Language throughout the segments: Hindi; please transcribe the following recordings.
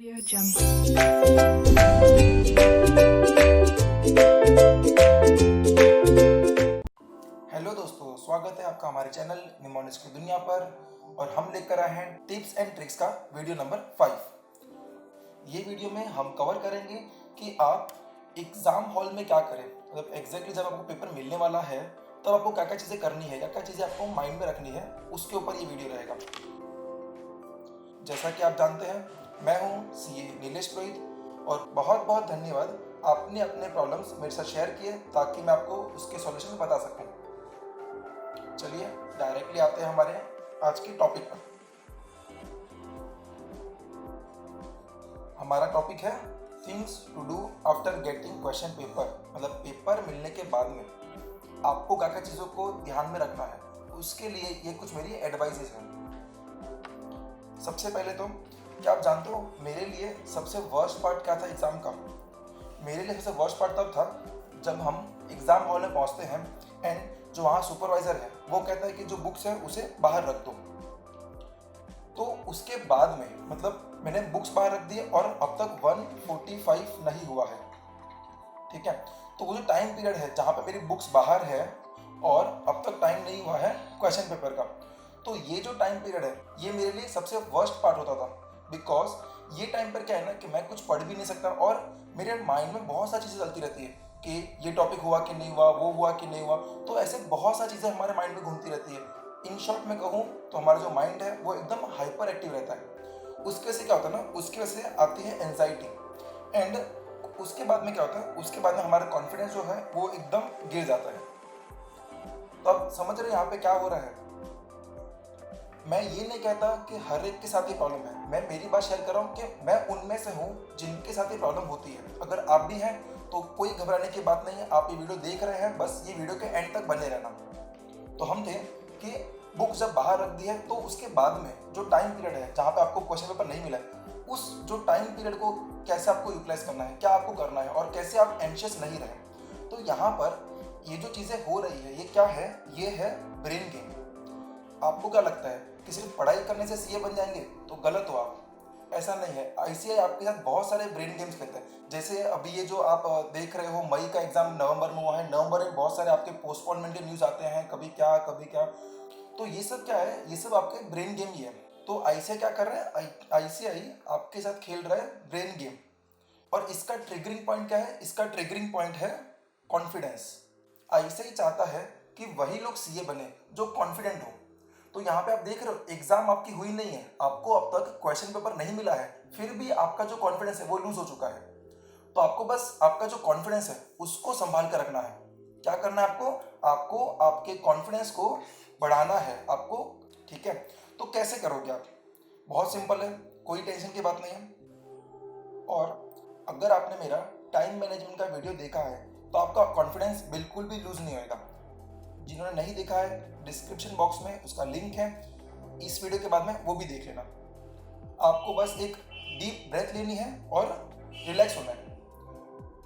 Audio Jungle. हेलो दोस्तों, स्वागत है आपका हमारे चैनल निमोनिक्स की दुनिया पर। और हम लेकर आए हैं टिप्स एंड ट्रिक्स का वीडियो नंबर 5। ये वीडियो में हम कवर करेंगे कि आप एग्जाम हॉल में क्या करें, मतलब एग्जैक्टली जब आपको पेपर मिलने वाला है तब आपको क्या क्या चीज़ें करनी है, क्या क्या चीज़ें आपको माइंड में रखनी है, उसके ऊपर ये वीडियो रहेगा। जैसा कि आप जानते हैं, मैं हूँ सीए नीलेश पुरोहित और बहुत बहुत धन्यवाद आपने अपने प्रॉब्लम्स मेरे साथ शेयर किए ताकि मैं आपको उसके सॉल्यूशन बता सकूँ। चलिए डायरेक्टली आते हैं हमारे आज के टॉपिक पर। हमारा टॉपिक है things to do after getting question paper, मतलब पेपर मिलने के बाद में आपको क्या क्या चीज़ों को ध्यान में रखना है, उसके लिए ये कुछ मेरी एडवाइजेस हैं। सबसे पहले तो क्या आप जानते हो मेरे लिए सबसे वर्स्ट पार्ट क्या था एग्ज़ाम का? मेरे लिए सबसे वर्स्ट पार्ट तब था जब हम एग्ज़ाम हॉल में पहुंचते हैं एंड जो वहाँ सुपरवाइज़र है वो कहता है कि जो बुक्स है उसे बाहर रख दो। तो उसके बाद में मतलब मैंने बुक्स बाहर रख दिए और अब तक 145 नहीं हुआ है, ठीक है। तो वो जो टाइम पीरियड है जहाँ पे मेरी बुक्स बाहर है और अब तक टाइम नहीं हुआ है क्वेश्चन पेपर का, तो ये जो टाइम पीरियड है ये मेरे लिए सबसे वर्स्ट पार्ट होता था। बिकॉज ये टाइम पर क्या है ना कि मैं कुछ पढ़ भी नहीं सकता और मेरे माइंड में बहुत सारी चीज़ें चलती रहती है कि ये टॉपिक हुआ कि नहीं हुआ, वो हुआ कि नहीं हुआ। तो ऐसे बहुत सारी चीज़ें हमारे माइंड में घूमती रहती है। इन शॉर्ट में कहूँ तो हमारा जो माइंड है वो एकदम हाइपर एक्टिव रहता है। उसकी वजह से क्या होता है ना, उसकी वजह से आती है एंजाइटी एंड उसके बाद में क्या होता है, उसके बाद में हमारा कॉन्फिडेंस जो है वो एकदम गिर जाता है। तो आप समझ रहे हैं यहाँ पे क्या हो रहा है। मैं ये नहीं कहता कि हर एक के साथ ये प्रॉब्लम है, मैं मेरी बात शेयर कर रहा हूँ कि मैं उनमें से हूँ जिनके साथ ये प्रॉब्लम होती है। अगर आप भी हैं तो कोई घबराने की बात नहीं है, आप ये वीडियो देख रहे हैं, बस ये वीडियो के एंड तक बने रहना। तो हम थे कि बुक जब बाहर रख दी है तो उसके बाद में जो टाइम पीरियड है जहाँ पे आपको क्वेश्चन पेपर नहीं मिला है, उस जो टाइम पीरियड को कैसे आपको यूटिलाइज करना है, क्या आपको करना है और कैसे आप एंशियस नहीं रहें। तो यहाँ पर ये जो चीज़ें हो रही है ये क्या है, ये है ब्रेन गेम। आपको क्या लगता है कि सिर्फ पढ़ाई करने से सीए बन जाएंगे? तो गलत हो आप, ऐसा नहीं है। आईसीआई आपके साथ बहुत सारे ब्रेन गेम्स खेलते हैं। जैसे अभी ये जो आप देख रहे हो, मई का एग्जाम नवंबर में हुआ है, नवंबर में बहुत सारे आपके पोस्टपोनमेंट के न्यूज़ आते हैं, कभी क्या कभी क्या। तो ये सब क्या है, ये सब आपके ब्रेन गेम ही है। तो आईसीआई क्या कर रहा है, आईसीआई आपके साथ खेल रहा है ब्रेन गेम। और इसका ट्रिगरिंग पॉइंट क्या है, इसका ट्रिगरिंग पॉइंट है कॉन्फिडेंस। आईसीआई चाहता है कि वही लोग सीए बने जो कॉन्फिडेंट हो। तो यहाँ पे आप देख रहे हो एग्जाम आपकी हुई नहीं है, आपको अब तक क्वेश्चन पेपर नहीं मिला है, फिर भी आपका जो कॉन्फिडेंस है वो लूज हो चुका है। तो आपको बस आपका जो कॉन्फिडेंस है उसको संभाल कर रखना है। क्या करना है आपको, आपको आपके कॉन्फिडेंस को बढ़ाना है आपको, ठीक है। तो कैसे करोगे आप? बहुत सिंपल है, कोई टेंशन की बात नहीं है। और अगर आपने मेरा टाइम मैनेजमेंट का वीडियो देखा है तो आपका कॉन्फिडेंस बिल्कुल भी लूज नहीं होएगा। जिन्होंने नहीं देखा है डिस्क्रिप्शन बॉक्स में उसका लिंक है, इस वीडियो के बाद में वो भी देख लेना। आपको बस एक डीप ब्रेथ लेनी है और रिलैक्स होना है।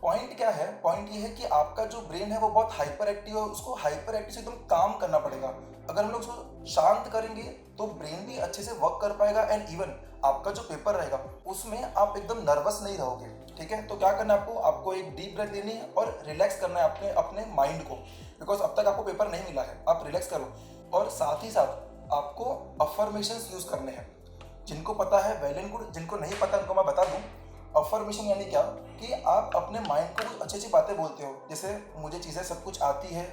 पॉइंट क्या है, पॉइंट ये है कि आपका जो ब्रेन है वो बहुत हाइपर एक्टिव है, उसको हाइपर एक्टिव से एकदम काम करना पड़ेगा। अगर हम लोग उसको शांत करेंगे तो ब्रेन भी अच्छे से वर्क कर पाएगा एंड इवन आपका जो पेपर रहेगा उसमें आप एकदम नर्वस नहीं रहोगे, ठीक है। तो क्या करना है आपको, आपको एक डीप ब्रेथ लेनी है और रिलैक्स करना है अपने अपने माइंड को। बिकॉज अब तक आपको पेपर नहीं मिला है, आप रिलैक्स करो। और साथ ही साथ आपको अफर्मेशंस यूज करने हैं। जिनको पता है वेल एंड गुड, जिनको नहीं पता उनको मैं बता दूं। अफर्मेशन यानी क्या कि आप अपने माइंड को कुछ अच्छी अच्छी बातें बोलते हो, जैसे मुझे चीज़ें सब कुछ आती है,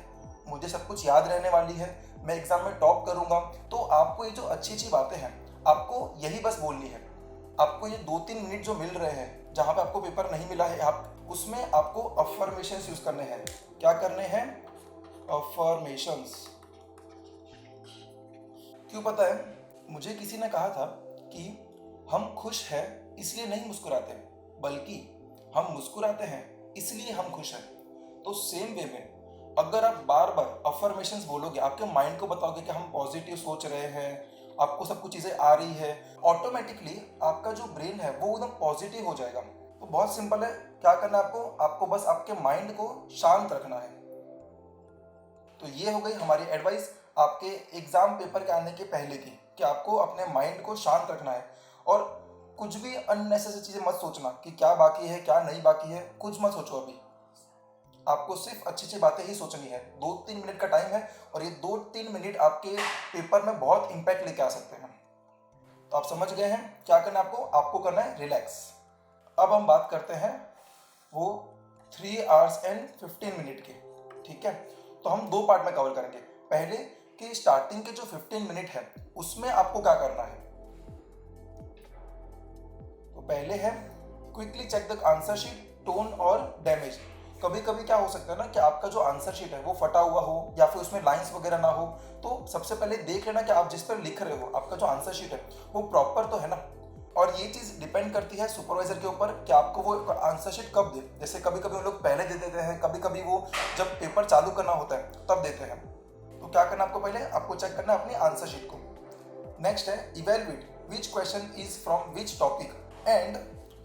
मुझे सब कुछ याद रहने वाली है, मैं एग्जाम में टॉप करूंगा। तो आपको ये जो अच्छी अच्छी बातें हैं आपको यही बस बोलनी है। आपको ये 2-3 मिनट जो मिल रहे हैं जहाँ पे आपको पेपर नहीं मिला है, आप उसमें आपको अफर्मेशंस यूज करने हैं। क्या करने हैं? अफर्मेशंस। क्यों पता है, मुझे किसी ने कहा था कि हम खुश हैं इसलिए नहीं मुस्कुराते, बल्कि हम मुस्कुराते हैं इसलिए हम खुश हैं। तो सेम वे में अगर आप बार बार अफर्मेशंस बोलोगे, आपके माइंड को बताओगे कि हम पॉजिटिव सोच रहे हैं, आपको सब कुछ चीज़ें आ रही है, ऑटोमेटिकली आपका जो ब्रेन है वो एकदम पॉजिटिव हो जाएगा। तो बहुत सिंपल है, क्या करना है आपको, आपको बस आपके माइंड को शांत रखना है। तो ये हो गई हमारी एडवाइस आपके एग्जाम पेपर के आने के पहले की, कि आपको अपने माइंड को शांत रखना है। और कुछ भी अननेसेसरी चीज़ें मत सोचना कि क्या बाकी है क्या नहीं बाकी है, कुछ मत सोचो अभी। आपको सिर्फ अच्छी अच्छी बातें ही सोचनी है। 2-3 मिनट का टाइम है और ये 2-3 मिनट आपके पेपर में बहुत इम्पैक्ट लेके आ सकते हैं। तो आप समझ गए हैं क्या करना है आपको। आपको करना है रिलैक्स। अब हम बात करते हैं वो 3 आवर्स एंड 15 मिनट की। ठीक है, तो हम दो पार्ट में कवर करेंगे। पहले कि स्टार्टिंग के जो 15 मिनट है उसमें आपको क्या करना है। तो पहले है quickly check the answer sheet, torn और डैमेज। कभी कभी क्या हो सकता है ना कि आपका जो आंसर शीट है वो फटा हुआ हो या फिर उसमें लाइंस वगैरह ना हो। तो सबसे पहले देख लेना कि आप जिस पर लिख रहे हो आपका जो आंसर शीट है वो प्रॉपर तो है ना। और ये चीज़ डिपेंड करती है सुपरवाइजर के ऊपर कि आपको वो आंसर शीट कब दे। जैसे कभी कभी उन लोग पहले दे देते हैं, कभी कभी वो जब पेपर चालू करना होता है तब देते हैं। तो क्या करना आपको, पहले आपको चेक करना है अपनी आंसर शीट को। नेक्स्ट है evaluate which question is from which topic and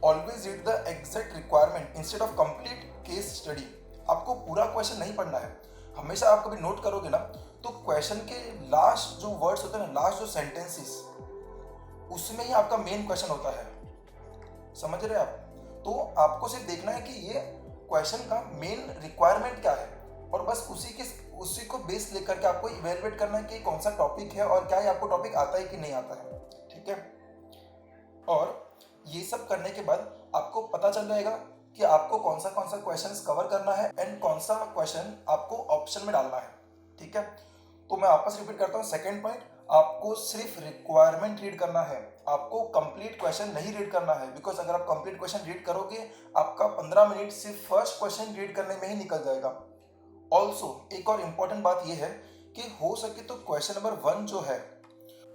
always read the exact requirement instead of complete case study. आपको पूरा क्वेश्चन नहीं पढ़ना है। हमेशा आप कभी नोट करोगे ना तो क्वेश्चन के लास्ट जो वर्ड्स होते हैं ना, लास्ट जो सेंटेंसेस, उसमें ही आपका मेन क्वेश्चन होता है। समझ रहे हैं आप। तो आपको सिर्फ देखना है कि ये क्वेश्चन का मेन रिक्वायरमेंट क्या है और बस उसी को बेस लेकर के आपको इवेलुएट करना है कि कौन सा टॉपिक है और क्या ये आपको टॉपिक आता है कि नहीं आता है। ठीक है, और ये सब करने के बाद आपको पता चल जाएगा कि आपको कौन सा क्वेश्चंस कवर करना है एंड कौन सा क्वेश्चन आपको ऑप्शन में डालना है। ठीक है, तो मैं वापस रिपीट करता हूँ। सेकंड पॉइंट, आपको सिर्फ रिक्वायरमेंट रीड करना है, आपको कंप्लीट क्वेश्चन नहीं रीड करना है। बिकॉज अगर आप कंप्लीट क्वेश्चन रीड करोगे आपका 15 मिनट सिर्फ फर्स्ट क्वेश्चन रीड करने में ही निकल जाएगा। ऑल्सो एक और इम्पॉर्टेंट बात यह है कि हो सके तो क्वेश्चन नंबर 1 जो है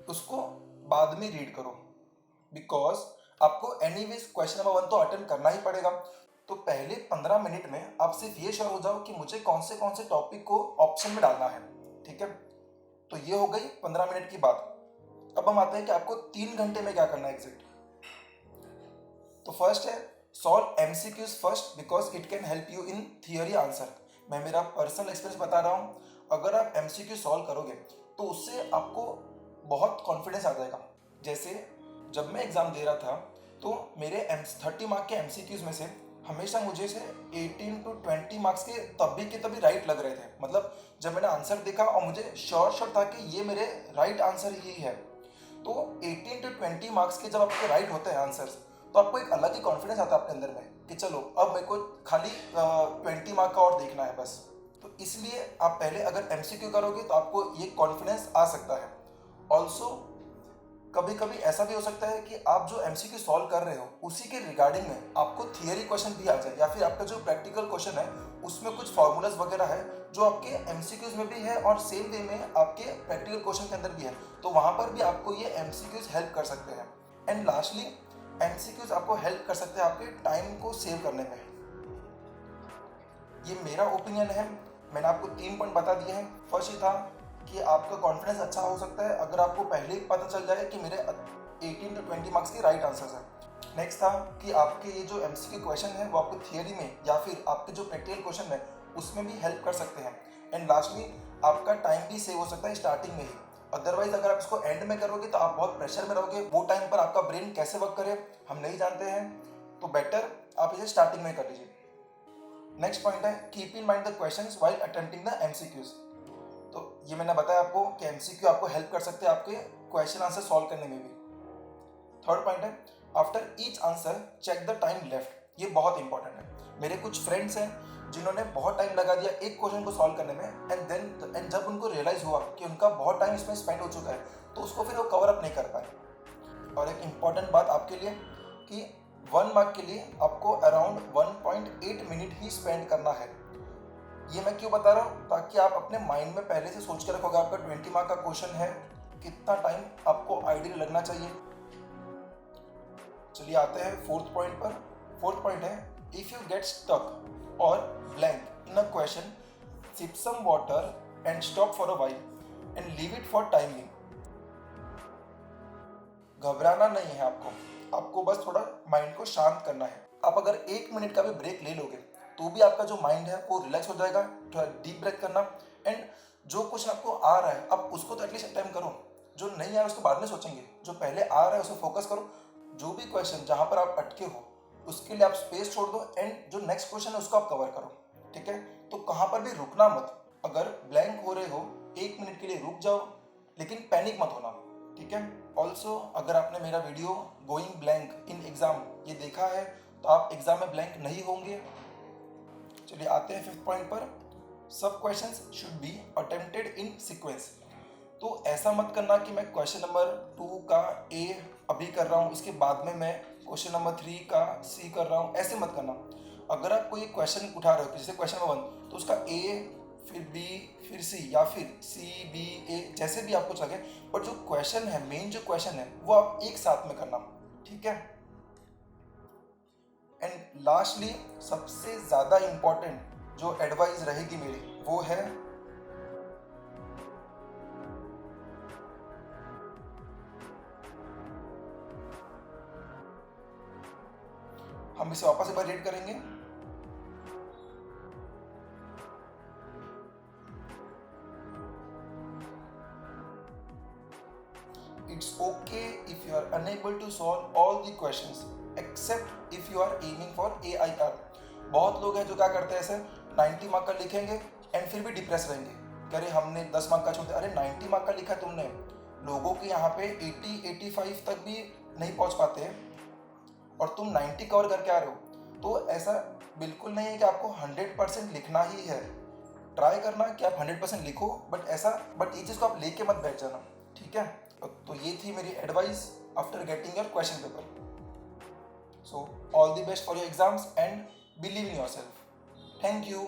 उसको बाद में रीड करो, बिकॉज आपको एनीवेज क्वेश्चन नंबर 1 तो अटेंड करना ही पड़ेगा। तो पहले 15 मिनट में आप सिर्फ ये श्योर हो जाओ कि मुझे कौन से टॉपिक को ऑप्शन में डालना है। ठीक है, तो ये हो गई 15 मिनट की बात। अब हम आते हैं कि आपको 3 घंटे में क्या करना है एग्जैक्ट। तो फर्स्ट है solve MCQs first because it can help you in theory answer. मैं मेरा पर्सनल एक्सपीरियंस बता रहा हूँ। अगर आप एमसीक्यू सॉल्व करोगे तो उससे आपको बहुत कॉन्फिडेंस आ जाएगा। जैसे जब मैं एग्ज़ाम दे रहा था तो मेरे 30 मार्क के एमसीक्यूज में से हमेशा मुझे से 18 to 20 मार्क्स के तभी राइट लग रहे थे। मतलब जब मैंने आंसर देखा और मुझे श्योर था कि ये मेरे राइट आंसर ही है। तो 18 to 20 मार्क्स के जब आपके राइट होते हैं आंसर्स तो आपको एक अलग ही कॉन्फिडेंस आता है अपने अंदर में कि चलो अब मेरे को खाली 20 मार्क का और देखना है बस। तो इसलिए आप पहले अगर एमसीक्यू करोगे तो आपको ये कॉन्फिडेंस आ सकता है। ऑल्सो कभी कभी ऐसा भी हो सकता है कि आप जो एमसीक्यू सॉल्व कर रहे हो उसी के रिगार्डिंग में आपको थियरी क्वेश्चन भी आ जाए या फिर आपका जो प्रैक्टिकल क्वेश्चन है उसमें कुछ फॉर्मूलाज वगैरह है जो आपके एमसीक्यूज में भी है और सेम वे में आपके प्रैक्टिकल क्वेश्चन के अंदर भी है। तो वहाँ पर भी आपको ये एमसीक्यूज हेल्प कर सकते हैं। एंड लास्टली एमसीक्यूज आपको हेल्प कर सकते हैं आपके टाइम को सेव करने में। ये मेरा ओपिनियन है। मैंने आपको 3 पॉइंट बता दिए हैं। फर्स्ट ये था कि आपका कॉन्फिडेंस अच्छा हो सकता है अगर आपको पहले ही पता चल जाए कि मेरे 18 to 20 मार्क्स के राइट आंसर्स हैं। नेक्स्ट था कि आपके ये जो एमसीक्यू क्वेश्चन है वो आपको थियरी में या फिर आपके जो प्रैक्टिकल क्वेश्चन है उसमें भी हेल्प कर सकते हैं। एंड लास्टली आपका टाइम भी सेव हो सकता है स्टार्टिंग में ही। अदरवाइज अगर आप इसको एंड में करोगे तो आप बहुत प्रेशर में रहोगे। वो टाइम पर आपका ब्रेन कैसे वर्क करे हम नहीं जानते हैं, तो बेटर आप इसे स्टार्टिंग में कर लीजिए। नेक्स्ट पॉइंट है keep in mind the questions while attempting the MCQs. तो ये मैंने बताया आपको कि एमसीक्यू आपको हेल्प कर सकते हैं आपके क्वेश्चन आंसर सॉल्व करने में भी। थर्ड पॉइंट है after each answer check the time left. ये बहुत इंपॉर्टेंट है। मेरे कुछ फ्रेंड्स हैं जिन्होंने बहुत टाइम लगा दिया एक क्वेश्चन को सॉल्व करने में एंड जब उनको रियलाइज हुआ कि उनका बहुत टाइम इसमें स्पेंड हो चुका है तो उसको फिर वो कवर अप नहीं कर पाए। और एक इम्पॉर्टेंट बात आपके लिए कि 1 मार्क के लिए आपको अराउंड 1.8 मिनट ही स्पेंड करना है। ये मैं क्यों बता रहा हूँ, ताकि आप अपने माइंड में पहले से सोच के रखोगे आपका 20 मार्क का क्वेश्चन है कितना टाइम आपको आइडियली लगना चाहिए। चलिए आते हैं फोर्थ पॉइंट पर। फोर्थ पॉइंट है if you get stuck or blank in a question sip some water and stop for a while and leave it for timing. घबराना नहीं है आपको बस थोड़ा माइंड को शांत करना है। आप अगर 1 मिनट का भी ब्रेक ले लोगे तो भी आपका जो माइंड है वो रिलैक्स हो जाएगा। थोड़ा डीप ब्रेथ करना एंड जो क्वेश्चन आपको आ रहा है आप उसको तो एटलीस्ट टाइम करो, जो नहीं आ रहा है उसको बाद में सोचेंगे, जो पहले आ रहा है उसको फोकस करो। जो भी क्वेश्चन जहाँ पर आप अटके हो उसके लिए आप स्पेस छोड़ दो एंड जो नेक्स्ट क्वेश्चन है उसको आप कवर करो, ठीक है। तो कहाँ पर भी रुकना मत। अगर ब्लैंक हो रहे हो 1 मिनट के लिए रुक जाओ, लेकिन पैनिक मत होना, ठीक है। ऑल्सो अगर आपने मेरा video going blank in exam ये देखा है तो आप एग्जाम में ब्लैंक नहीं होंगे। चलिए आते हैं 5th पॉइंट पर। सब questions should be attempted in sequence. तो ऐसा मत करना कि मैं क्वेश्चन नंबर 2 का ए अभी कर रहा हूँ, इसके बाद में मैं क्वेश्चन नंबर 3 का सी कर रहा हूँ, ऐसे मत करना। अगर आप कोई क्वेश्चन उठा रहे हो जैसे क्वेश्चन नंबर 1 तो उसका ए फिर बी फिर सी या फिर सी बी ए जैसे भी आपको लगे, बट जो क्वेश्चन है मेन जो क्वेश्चन है वो आप एक साथ में करना, ठीक है। एंड लास्टली सबसे ज़्यादा इम्पॉर्टेंट जो एडवाइस रहेगी मेरी वो है हम इसे वापस एक बार रीड करेंगे। It's okay if you are unable to solve all the questions except if you are aiming for AIR। बहुत लोग हैं जो क्या करते हैं ऐसे 90 मार्क का लिखेंगे एंड फिर भी डिप्रेस रहेंगे, कह रहे हमने 10 मार्क का छोड़ दिया। अरे 90 मार्क का लिखा तुमने, लोगों के यहाँ पे 80-85 तक भी नहीं पहुँच पाते और तुम 90 कवर करके आ रहे हो। तो ऐसा बिल्कुल नहीं है कि आपको 100% लिखना ही है। ट्राई करना कि आप 100% लिखो, बट ये चीज़ को आप लेके मत बैठ जाना, ठीक है। तो ये थी मेरी advice after getting your question paper. So all the best for your exams and believe in your self. Thank you.